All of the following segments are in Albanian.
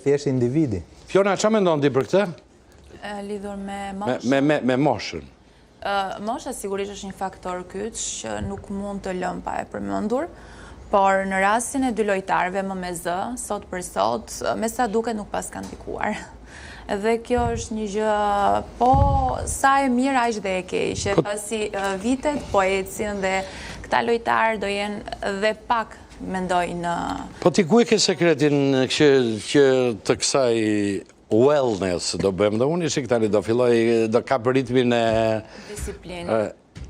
thjesht individi. Fiona, çfarë mendon ti për këtë? Lidhur me moshën. Me moshën. Mosha sigurisht është një faktor kyç që nuk mund të lëm pa e përmendur, por në rastin e dy lojtarëve më me zë, sot për sot, me sa duket nuk pas kanë ndikuar. Edhe kjo është një gjë, po sa e mirë aq dhe e keq, pasi vitet po ecin dhe këta lojtarë do jenë dhe pak mendoj në... Po ti ku e ke sekretin që të kësaj wellness do bëjmë, dhe unë ishë këtani do filloj, do kap ritmin e... Disiplinë.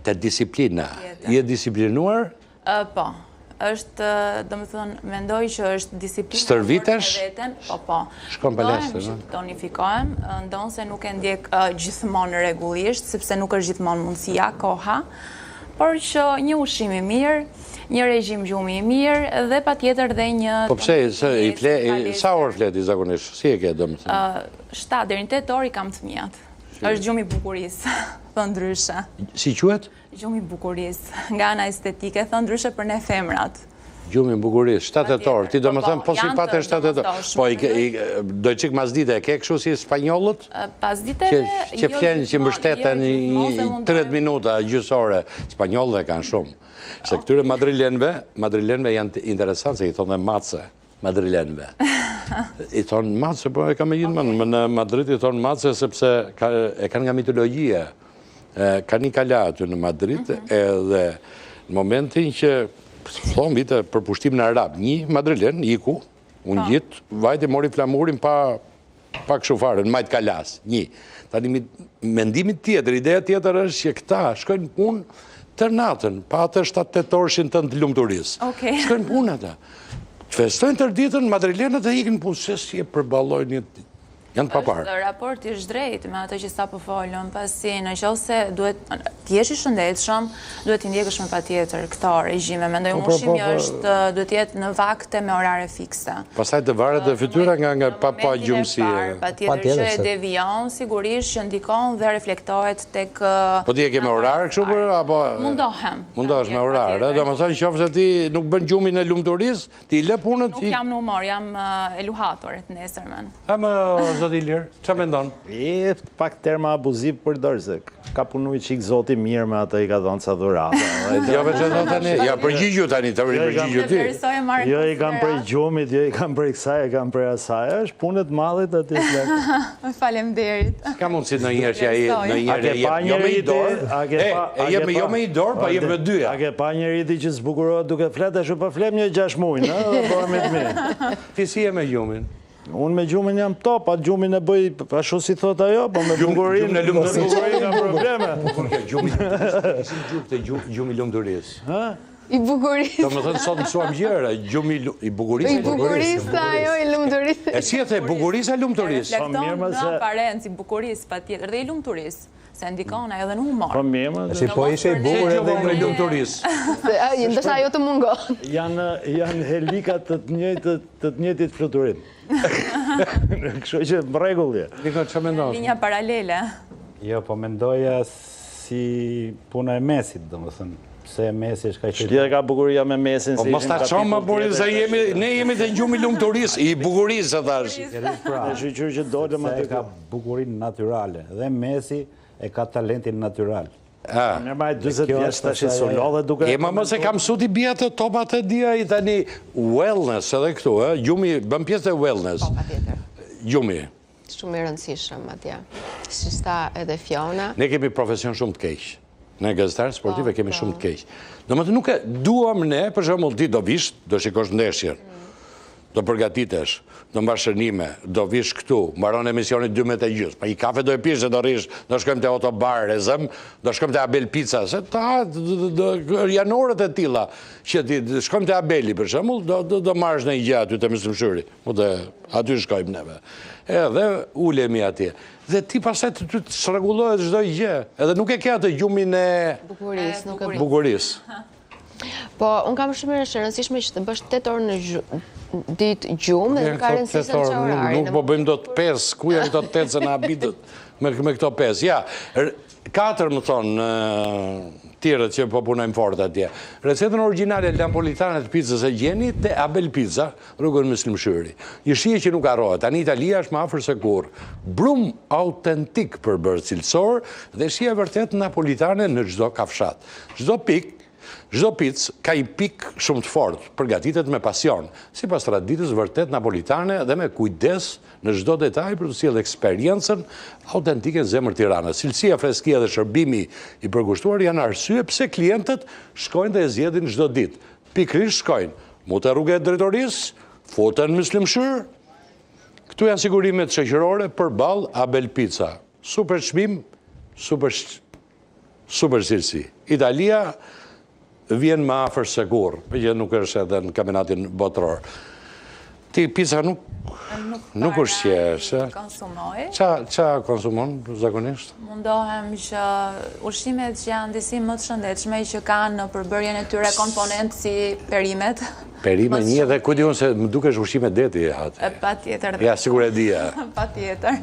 Të disiplina. Je disiplinuar? Po. është, do më thënë, mendoj që është disiplina stërvitesh? Veten, po. Shkon palestër, no? Tonifikohem, ndonë se nuk e ndjek gjithmonë regullisht, sepse nuk është gjithmonë mundësia, koha, por që një ushqim i mirë, një regjim gjumi i mirë, dhe pa tjetër dhe një... Po pse, sa orë fleti zakonisht? Si e ke, do më thënë? 7 deri në 8 orë i kam fëmijat. Është gjumi bukurisë, thë ndryshe. Si quhet? Gjumi bukurisë, nga ana estetike, thë ndryshe për ne femrat. Gjumi bukurisë, 7 orë, ti do më thëmë, po si pate 7 orë. Po, do i qik masdite, ke kështu si spanjollët? Pasditeve... Që flenë që mbështeten 30 minuta, gjysore, spanjollët e kanë shumë. Se këtyre madrilenve janë interesant, se i thonë dhe matse. Madrilenve. I thonë matse, po e kam e gjithë më në Madrid i thonë matse, sepse e kanë nga mitologjia. Ka një kala aty në Madrid, edhe në momentin që thonë vite për pushtim në Arab, një madrilen, iku, unë gjitë, vajtë mori flamurin pa këshufare, në majtë kalas, një. Tani mendimit tjetër, ideja tjetër është që këta shkojnë punë të natën, pa atë 7-8 orëshin të në lumëturisë. Shkojnë punë ata. Festojnë tërë ditën, madrilenët e ikin punë, se si e përballojnë janë të paparë. Është raport i drejt me atë që sa po folëm, pasi në qoftë se duhet t'jesh i shëndetshëm, duhet t'i ndjekësh me patjetër këto regjime. Mendoj ushqimi është duhet jetë në vakte me orare fikse. Pastaj të varet dhe fytyra nga pa gjumësie. Patjetër që e devion, sigurisht që ndikon dhe reflektohet tek... Po ti e ke me orare kështu për apo? Mundohem. Mundohesh me orare, domethënë qoftë se ti nuk bën gjumin e lumturisë, ti lë punën ti. Nuk jam në humor, jam eluhator të nesërmen. Zoti Ilir, që me ndonë? Pak terma abuziv për dorë, se ka punu i qikë zoti mirë me atë i ka dhonë ca dhurata. Ja, përgjigju tani, të përgjigju ti. Jo i kam prej gjumit, jo i kam prej kësaj, e kam prej asaj, është punët madhit aty të Falemderit. Ka mundësit në njërë që në njërë jo me i dorë, jo me i dorë, pa jem me dyja. A ke pa njëriti që zbukurohet duke flet, e shu pa flem një 6 mujnë, dhe bërë me të mirë. Ti si e me gjumin? Unë me gjumin jam top, atë gjumin e bëj, ashtu si thot ajo, po me bukurin ka probleme. Gjumi lumëturisë. I bukurisë. Do më thënë sot mësuam gjëra, gjumi i bukurisë. I bukurisë, ajo, i lumëturisë. E si e the, bukurisë e lumëturisë? Reflekton në aparencë i bukurisë, pa tjetër, dhe i lumëturisë. Se ndikon ajo dhe në humor. Po mirë, si po ishe i bukur edhe në lumëturisë. Ndërsa ajo të mungon. Janë helikat të njëjtit fluturim. Kështu që më rregullje. Niko, që mendon? Linja paralele. Jo, po mendoja si puna e Mesit, domethënë. Se Mesi është ka që... Shtire ka bukuria me Mesin... Po mos ta qonë më burin, se ne jemi të gjumi lumëturisë, i bukurisë, thash. E shqyqyr që dole më të ka bukurin naturale, dhe Mesi e ka talentin natural. Në maj 20 vjeç të ashtë solo dhe duke... E ma mëse kam sut i bia të topat e dia i tani wellness edhe këtu, gjumi, bëm pjesë e wellness. Po, pa tjetër. Gjumi. Shumë i rëndësishëm atje. Si sta edhe Fiona. Ne kemi profesion shumë të keq. Ne gazetarë sportive kemi shumë të keq. Do më të nuk e duam ne, për shembull ti do vish, do shikosh ndeshjen, do përgatitesh, do mbash shënime, do vish këtu, mbaron emisionit 12:30, pa i kafe do e pish, do rish, do shkojmë te Autobar, e zëm, do shkojmë te Abel Pizza, se janë orët e tilla, që ti shkojmë te Abeli, për shembull, do marrësh në i gjë aty te Myslimshyri, aty shkojmë neve. Edhe ulemi atje. Dhe ti pasaj të srregullohet çdo gjë, edhe nuk e ke atë gjumin e bukurisë, nuk e bukurisë. Po, unë kam shumë rëndësishme që të bësh 8 orë në ditë gjumë dhe ka rëndësishme që orari. Nuk po bëjmë do të 5, ku janë këto 8 se na habitët me këto 5. Ja, 4 më thonë tjerët që po punojmë fort atje. Recetën origjinale napolitane të pizzës e gjeni te Abel Pizza, rrugën Muslim Shyri. Një shije që nuk harrohet. Tani Italia është më afër se kurrë. Brum autentik për bërë cilësor dhe shije vërtet napolitane në çdo kafshat. Çdo picë ka i pik shumë të fort, përgatitet me pasion, sipas traditës vërtet napolitane dhe me kujdes në çdo detaj për të sjellë eksperiencën autentike në zemër Tiranës. Cilësia, freskia dhe shërbimi i përkushtuar janë arsye pse klientët shkojnë dhe e zgjedhin çdo ditë. Pikërisht shkojnë Muta rruga e Drejtorisë, foten Muslim Shyr. Këtu janë sigurimet shoqërore përballë Abel Pizza. Super çmim, super cilësi. Italia vjen më afër se kurrë, që nuk është edhe në kampionatin botror. Ti pizza nuk ushqesh, konsumoj. Qa konsumon zakonisht? Mundohem që ushqimet që janë disi më të shëndetshme që kanë në përbërjen e tyre komponentë si perimet. Perime një dhe ku di unë se më dukesh ushqime deti atë. Patjetër. Ja, sigur e dija. Patjetër.